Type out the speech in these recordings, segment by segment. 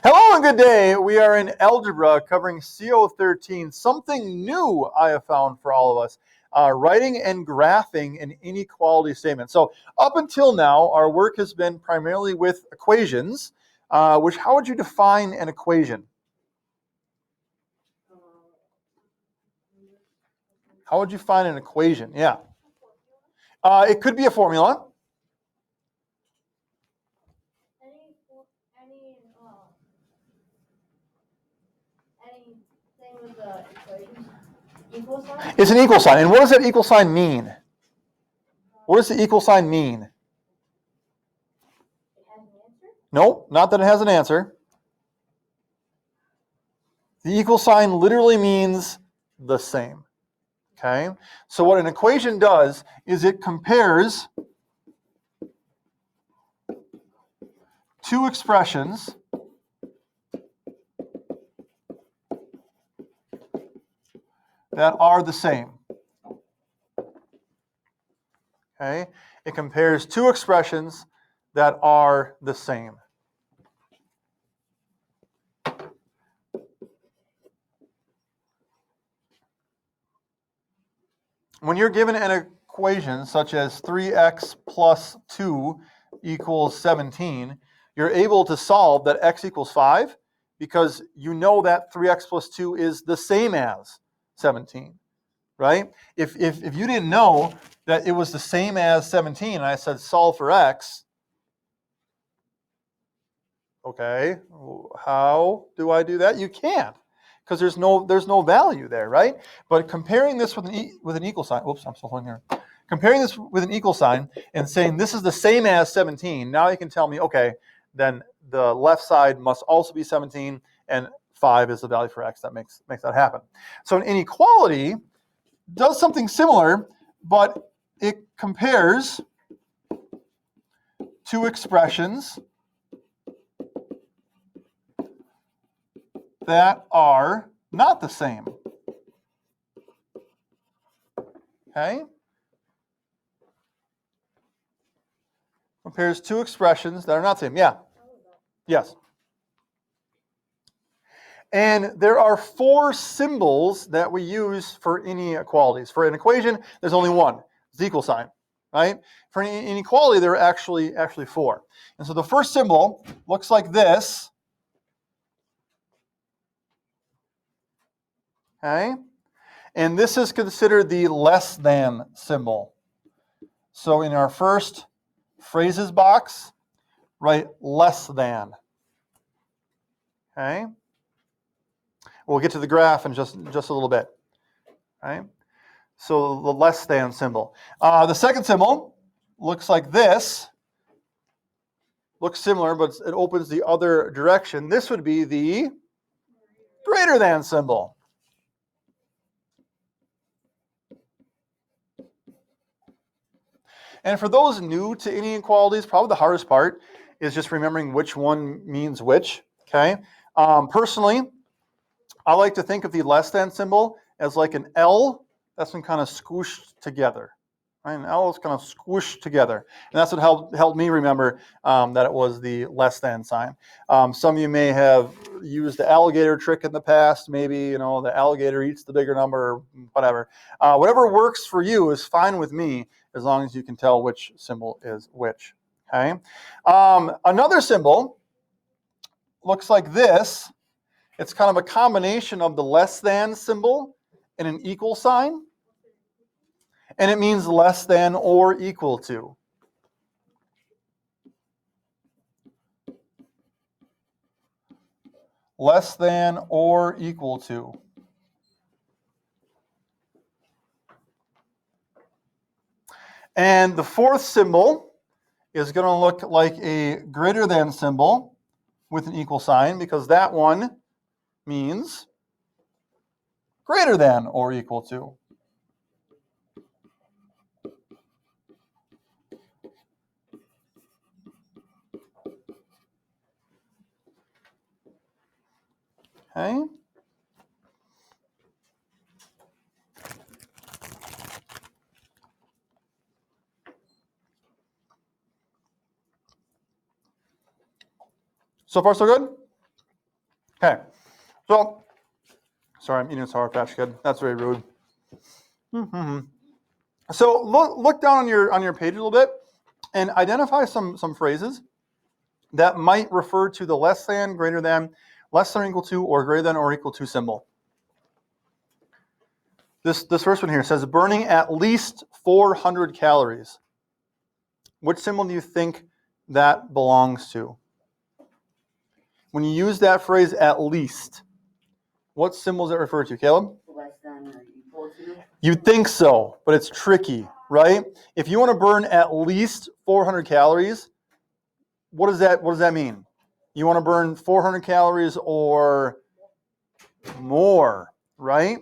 Hello and good day. We are in Algebra covering CO13. Something new I have found for all of us. Writing and graphing an inequality statement. So up until now, our work has been primarily with equations. How would you define an equation? How would you find an equation? Yeah. It could be a formula. Anything with the equation? Equal sign? It's an equal sign. And what does that equal sign mean? What does the equal sign mean? It has an answer? Nope, not that it has an answer. The equal sign literally means the same. Okay? So what an equation does is it compares two expressions that are the same. Okay? It compares two expressions that are the same. When you're given an equation such as 3x plus 2 equals 17, you're able to solve that x equals 5 because you know that 3x plus 2 is the same as 17, right? If you didn't know that it was the same as 17 and I said solve for x, okay, how do I do that? You can't, because there's no value there, right? But comparing this with an equal sign, oops, I'm still holding here. Comparing this with an equal sign and saying this is the same as 17, now you can tell me, okay, then the left side must also be 17, and 5 is the value for x. That makes that happen. So an inequality does something similar, but it compares two expressions that are not the same. Okay? Compares two expressions that are not the same. Yeah. Yes. And there are four symbols that we use for inequalities. For an equation, there's only one. It's the equal sign, right? For an inequality, there are actually four. And so the first symbol looks like this. Okay? And this is considered the less than symbol. So in our first phrases box, write less than. Okay? We'll get to the graph in just a little bit. Right? So the less than symbol. The second symbol looks like this. Looks similar, but it opens the other direction. This would be the greater than symbol. And for those new to inequalities, probably the hardest part is just remembering which one means which. Okay. Personally, I like to think of the less than symbol as like an L that's been kind of squished together. Right? An L is kind of squished together. And that's what helped me remember that it was the less than sign. Some of you may have used the alligator trick in the past. Maybe, the alligator eats the bigger number or whatever. Whatever works for you is fine with me as long as you can tell which symbol is which. Okay. Another symbol looks like this. It's kind of a combination of the less than symbol and an equal sign. And it means less than or equal to. Less than or equal to. And the fourth symbol is going to look like a greater than symbol with an equal sign, because that one means greater than or equal to. Okay. So far, so good? Okay, so, sorry, I'm eating a Sour Patch Kid. That's very rude. So look down on your page a little bit and identify some phrases that might refer to the less than, greater than, less than or equal to, or greater than or equal to symbol. This first one here says burning at least 400 calories. Which symbol do you think that belongs to? When you use that phrase at least, what symbol does it refer to, Caleb? Less than or equal to? You'd think so, but it's tricky, right? If you want to burn at least 400 calories, what does that mean? You want to burn 400 calories or more, right?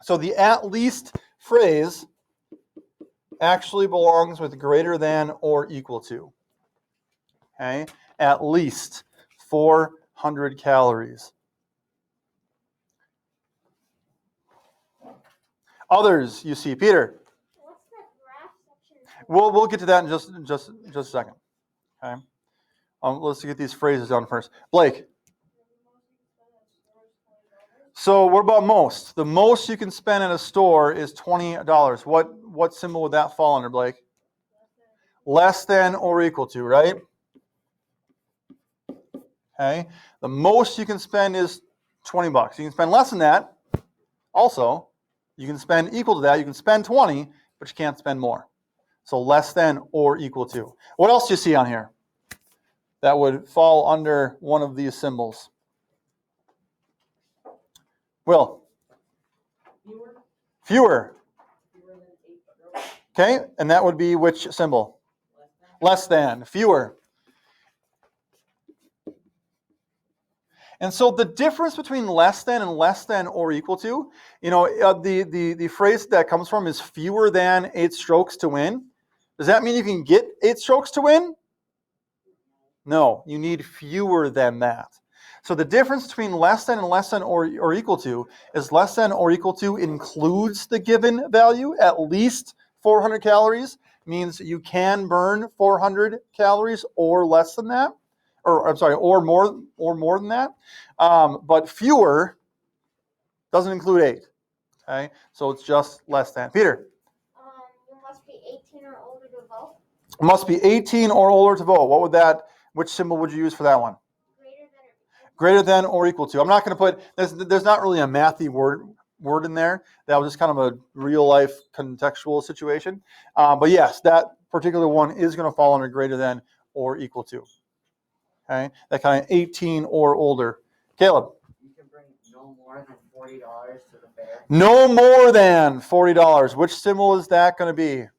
So the at least phrase actually belongs with greater than or equal to. Okay? At least 400 calories. Others, you see, Peter. What's the graph section? We'll get to that in just a second. Okay. Let's get these phrases down first. Blake. So what about most? The most you can spend at a store is $20. What symbol would that fall under, Blake? Less than or equal to, right? Okay. The most you can spend is $20. You can spend less than that. Also, you can spend equal to that. You can spend 20, but you can't spend more. So less than or equal to. What else do you see on here that would fall under one of these symbols? Will? Fewer. Okay, and that would be which symbol? Less than. Fewer. And so the difference between less than and less than or equal to, the phrase that comes from is fewer than 8 strokes to win. Does that mean you can get 8 strokes to win? No, you need fewer than that. So the difference between less than and less than or equal to is less than or equal to includes the given value, at least 400 calories, means you can burn 400 calories or less than that, or more than that. But fewer doesn't include 8. Okay, so it's just less than. Peter. You must be 18 or older to vote. Must be 18 or older to vote. Which symbol would you use for that one? Greater than or equal to. I'm not going to put, there's not really a mathy word in there. That was just kind of a real life contextual situation. But yes, that particular one is going to fall under greater than or equal to. Okay, that kind of 18 or older. Caleb. You can bring no more than $40 to the fair. No more than $40. Which symbol is that going to be? Less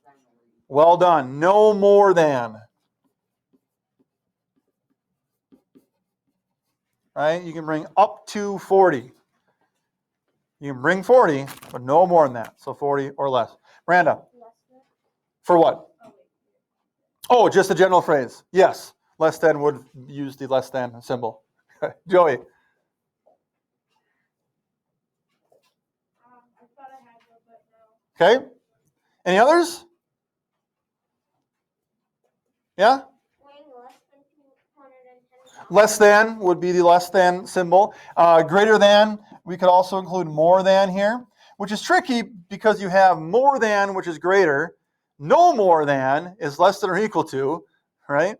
than or equal. Well done. No more than. Right? You can bring up to 40. You can bring 40, but no more than that. So 40 or less. Miranda. For what? Oh, just a general phrase. Yes. Less than would use the less than symbol. Joey. I thought I had one, but no. Okay. Any others? Yeah? Less than would be the less than symbol. Greater than, we could also include more than here, which is tricky because you have more than, which is greater. No more than is less than or equal to, right?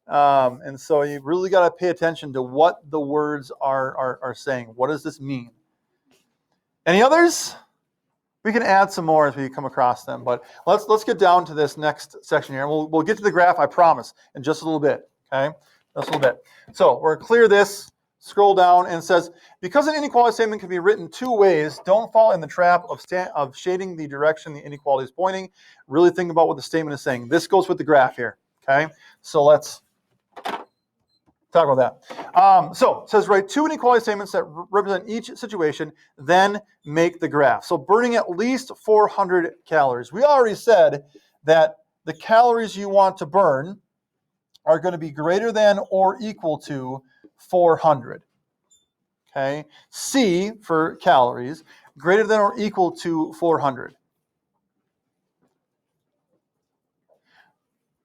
And so you really got to pay attention to what the words are saying. What does this mean? Any others? We can add some more as we come across them, but let's get down to this next section here. We'll get to the graph, I promise, in just a little bit. Okay, just a little bit. So we're going to clear this. Scroll down and it says, because an inequality statement can be written 2 ways, don't fall in the trap of shading the direction the inequality is pointing. Really think about what the statement is saying. This goes with the graph here. Okay, so let's talk about that. So it says write 2 inequality statements that represent each situation, then make the graph. So burning at least 400 calories. We already said that the calories you want to burn are going to be greater than or equal to 400. Okay. C for calories, greater than or equal to 400.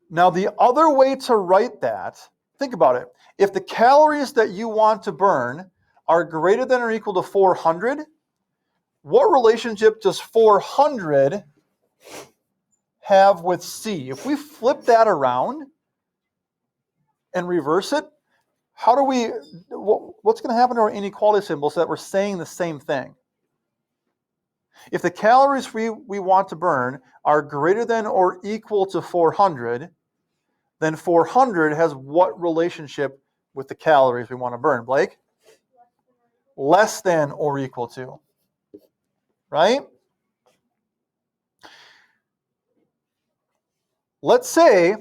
Now the other way to write that think about it. If the calories that you want to burn are greater than or equal to 400, what relationship does 400 have with C? If we flip that around and reverse it, how do we, what's going to happen to our inequality symbol so that we're saying the same thing? If the calories we want to burn are greater than or equal to 400, then 400 has what relationship with the calories we want to burn? Blake? Less than or equal to. Right? Let's say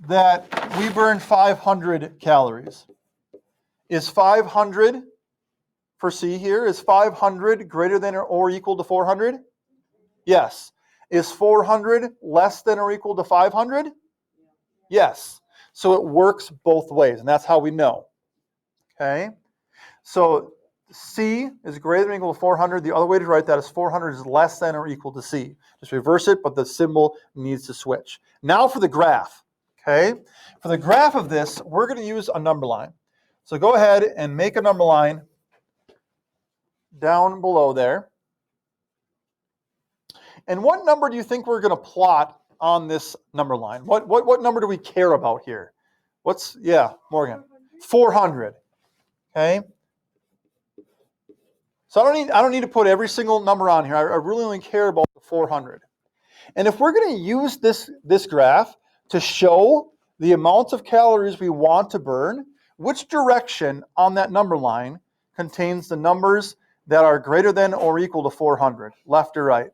that we burn 500 calories. Is 500, for C here, is 500 greater than or equal to 400? Yes. Is 400 less than or equal to 500? Yes. So it works both ways, and that's how we know. Okay? So C is greater than or equal to 400. The other way to write that is 400 is less than or equal to C. Just reverse it, but the symbol needs to switch. Now for the graph. Okay? For the graph of this, we're going to use a number line. So go ahead and make a number line down below there. And what number do you think we're going to plot on this number line? What number do we care about here? Morgan. 400. Okay? So I don't need to put every single number on here. I really only care about the 400. And if we're going to use this graph to show the amount of calories we want to burn, which direction on that number line contains the numbers that are greater than or equal to 400? Left or right?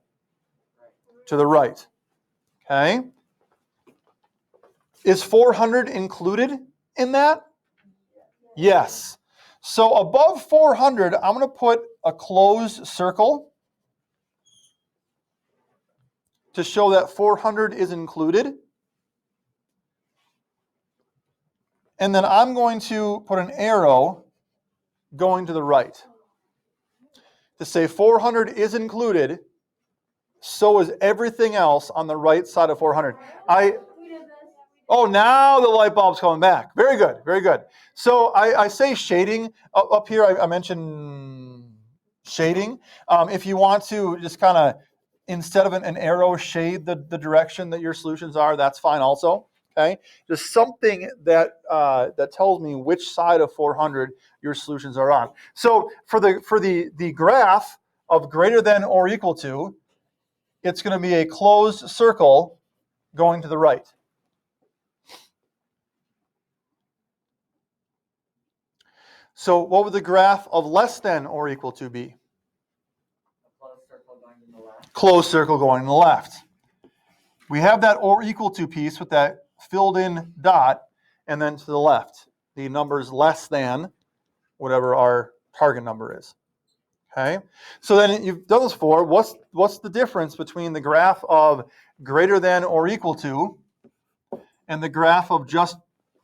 To the right. Okay? Is 400 included in that? Yes. So above 400, I'm going to put a closed circle to show that 400 is included. And then I'm going to put an arrow going to the right to say 400 is included, so is everything else on the right side of 400. Oh, now the light bulb's coming back. Very good, very good. So I say shading up here. I mentioned shading. If you want to just kind of, instead of an arrow, shade the direction that your solutions are, that's fine also. Okay, just something that that tells me which side of 400 your solutions are on. So for the graph of greater than or equal to, it's going to be a closed circle going to the right. So what would the graph of less than or equal to be? A closed circle going to the left. Closed circle going to the left. We have that or equal to piece with that filled in dot, and then to the left, the numbers less than whatever our target number is. Okay, so then you've done this before. What's the difference between the graph of greater than or equal to and the graph of just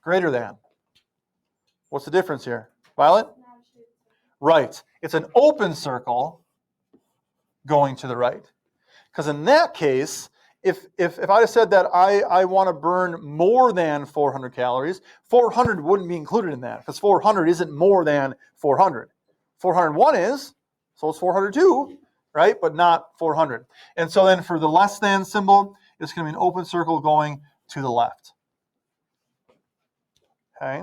greater than? What's the difference here? Violet? Right. It's an open circle going to the right. Because in that case, if I said that I want to burn more than 400 calories, 400 wouldn't be included in that because 400 isn't more than 400. 401 is, so it's 402, right? But not 400. And so then for the less than symbol, it's going to be an open circle going to the left. Okay.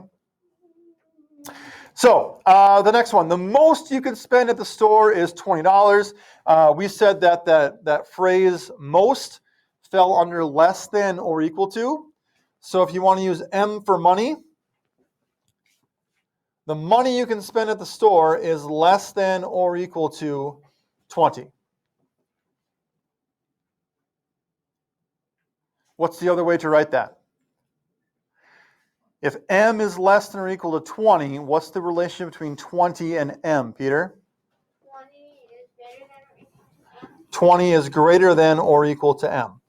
So the next one, the most you can spend at the store is $20. We said that phrase most fell under less than or equal to. So if you want to use M for money, the money you can spend at the store is less than or equal to 20. What's the other way to write that? If M is less than or equal to 20, what's the relationship between 20 and M, Peter? 20 is greater than or equal to M,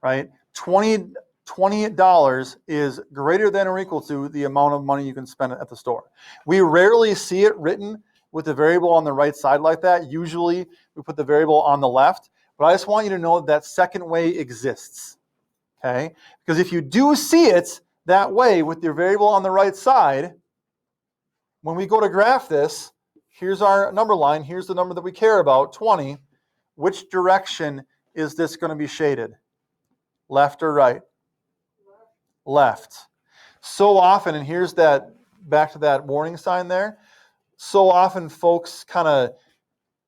right? $20 is greater than or equal to the amount of money you can spend at the store. We rarely see it written with the variable on the right side like that. Usually we put the variable on the left, but I just want you to know that second way exists, okay? Because if you do see it, That way, with your variable on the right side, when we go to graph this, here's our number line, here's the number that we care about, 20. Which direction is this going to be shaded? Left or right? Left. So often, and here's that, back to that warning sign there, so often folks kind of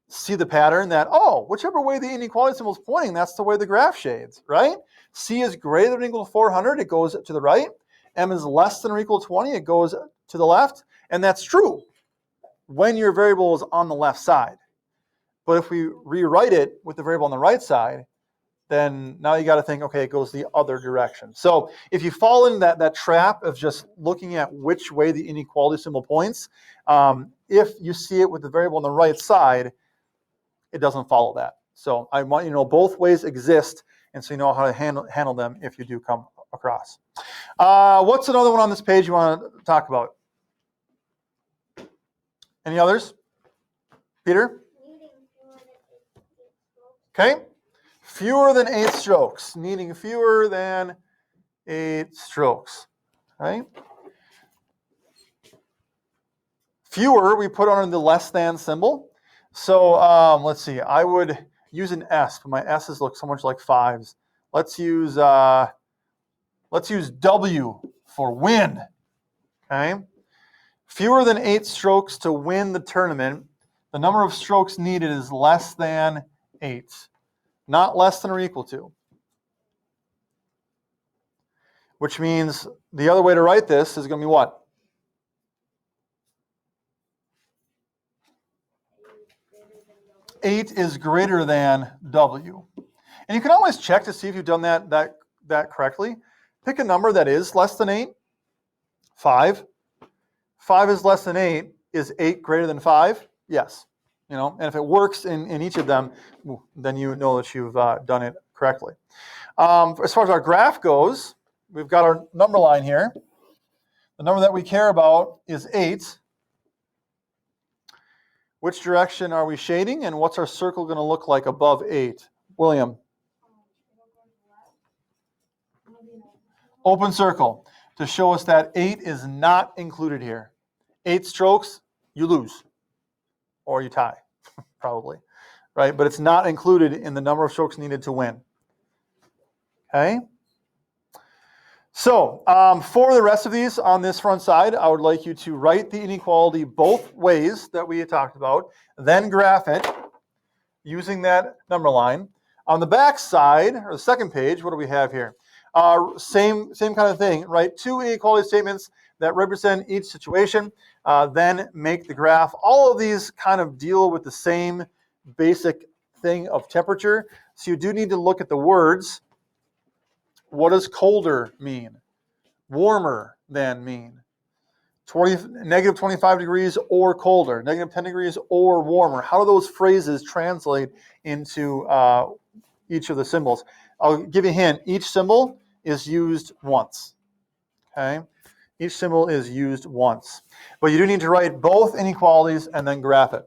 see the pattern that, oh, whichever way the inequality symbol is pointing, that's the way the graph shades, right? C is greater than or equal to 400, it goes to the right. M is less than or equal to 20, it goes to the left. And that's true when your variable is on the left side. But if we rewrite it with the variable on the right side, then now you got to think, okay, it goes the other direction. So if you fall in that trap of just looking at which way the inequality symbol points, if you see it with the variable on the right side, it doesn't follow that. So I want you to know both ways exist, and so you know how to handle them if you do come across. What's another one on this page you want to talk about? Any others? Peter? Okay. Fewer than 8 strokes. Needing fewer than 8 strokes. Right? Fewer, we put under the less than symbol. So let's see. I would use an S, but my S's look so much like 5s. Let's use W for win. Okay. Fewer than 8 strokes to win the tournament. The number of strokes needed is less than 8. Not less than or equal to. Which means the other way to write this is going to be what? Eight is greater than W. And you can always check to see if you've done that correctly. Pick a number that is less than 8. 5. 5 is less than 8. Is 8 greater than 5? Yes. And if it works in each of them, then you know that you've done it correctly. As far as our graph goes, we've got our number line here. The number that we care about is 8. Which direction are we shading, and what's our circle going to look like above 8? William? Open circle to show us that 8 is not included here. 8 strokes, you lose. Or you tie, probably, right? But it's not included in the number of strokes needed to win. Okay? So for the rest of these on this front side, I would like you to write the inequality both ways that we had talked about, then graph it using that number line. On the back side, or the second page, what do we have here? Same kind of thing, right? 2 inequality statements that represent each situation, then make the graph. All of these kind of deal with the same basic thing of temperature. So you do need to look at the words. What does colder mean? Warmer than mean? Negative 25 degrees or colder, negative 10 degrees or warmer. How do those phrases translate into each of the symbols? I'll give you a hint. Each symbol is used once. Okay? Each symbol is used once. But you do need to write both inequalities and then graph it.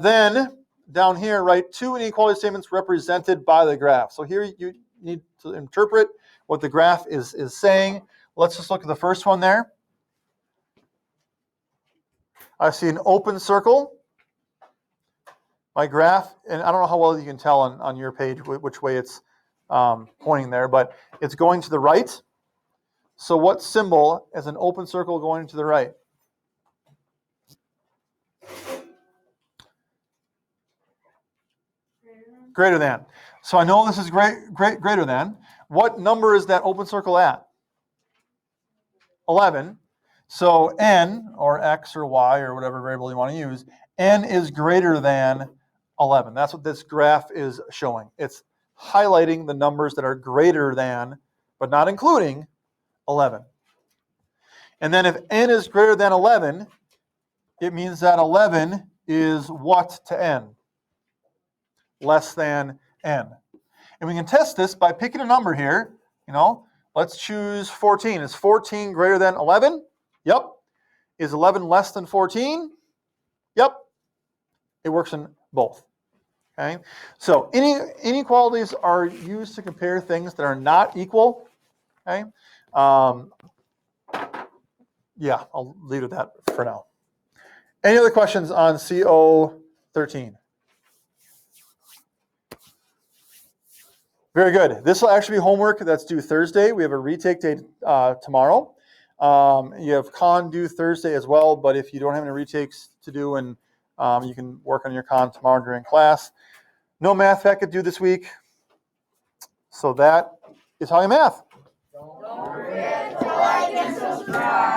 Then, down here, write 2 inequality statements represented by the graph. So here you need to interpret what the graph is saying. Let's just look at the first one there. I see an open circle. My graph, and I don't know how well you can tell on your page which way it's pointing there, but it's going to the right. So what symbol is an open circle going to the right? Greater than. So I know this is greater than. What number is that open circle at? 11. So n, or x or y, or whatever variable you want to use, n is greater than 11. That's what this graph is showing. It's highlighting the numbers that are greater than, but not including, 11. And then if n is greater than 11, it means that 11 is what to n? Less than n. And we can test this by picking a number here. Let's choose 14. Is 14 greater than 11? Yep. Is 11 less than 14? Yep. It works in both. Okay. So inequalities are used to compare things that are not equal. Okay. Yeah, I'll leave it at that for now. Any other questions on CO13? Very good. This will actually be homework that's due Thursday. We have a retake day tomorrow. You have con due Thursday as well, but if you don't have any retakes to do, and you can work on your con tomorrow during class. No math packet due this week. So that is how you math. Don't forget to like and subscribe.